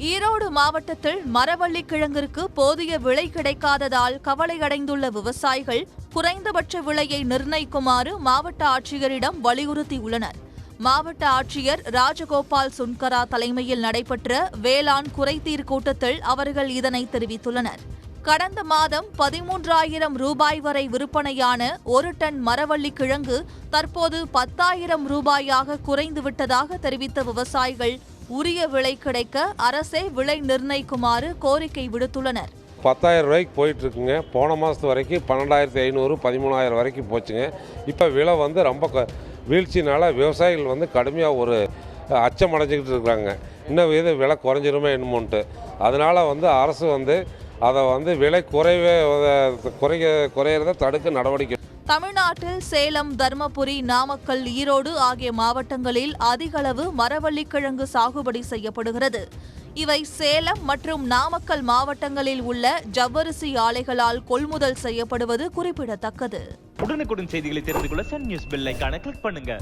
ஈரோடு மாவட்டத்தில் மரவள்ளி கிழங்கிற்கு போதிய விலை கிடைக்காததால் கவலையடைந்துள்ள விவசாயிகள் குறைந்தபட்ச விலையை நிர்ணயிக்குமாறு மாவட்ட ஆட்சியரிடம் வலியுறுத்தியுள்ளனர். மாவட்ட ஆட்சியர் ராஜகோபால் சுன்கரா தலைமையில் நடைபெற்ற வேளாண் குறைதீர் கூட்டத்தில் அவர்கள் இதனை தெரிவித்துள்ளனர். கடந்த மாதம் 13,000 ரூபாய் வரை விற்பனையான ஒரு டன் மரவள்ளி கிழங்கு தற்போது 10,000 ரூபாயாக குறைந்துவிட்டதாக தெரிவித்த விவசாயிகள் உரிய விலை கிடைக்க அரசே விலை நிர்ணயிக்குமாறு கோரிக்கை விடுத்துள்ளனர். 10,000 ரூபாய்க்கு போயிட்டு இருக்குங்க. போன மாதத்து வரைக்கும் 12,500 13,000 வரைக்கும் போச்சுங்க. இப்போ விலை ரொம்ப வீழ்ச்சினால விவசாயிகள் கடுமையாக ஒரு அச்சம் அடைஞ்சிக்கிட்டு இருக்கிறாங்க. இன்னும் இது விலை குறைஞ்சிருமே என்னமோன்ட்டு. அதனால் அரசு அதை விலை குறையிறத தடுக்க நடவடிக்கை. தமிழ்நாட்டில் சேலம், தர்மபுரி, நாமக்கல், ஈரோடு ஆகிய மாவட்டங்களில் அதிகளவு மரவள்ளி கிழங்கு சாகுபடி செய்யப்படுகிறது. இவை சேலம் மற்றும் நாமக்கல் மாவட்டங்களில் உள்ள ஜவ்வரிசி ஆலைகளால் கொள்முதல் செய்யப்படுவது குறிப்பிடத்தக்கது. உடனுக்குடன் செய்திகளை தெரிந்து கொள்ள சன் நியூஸ் பெல் ஐகானை கிளிக் பண்ணுங்க.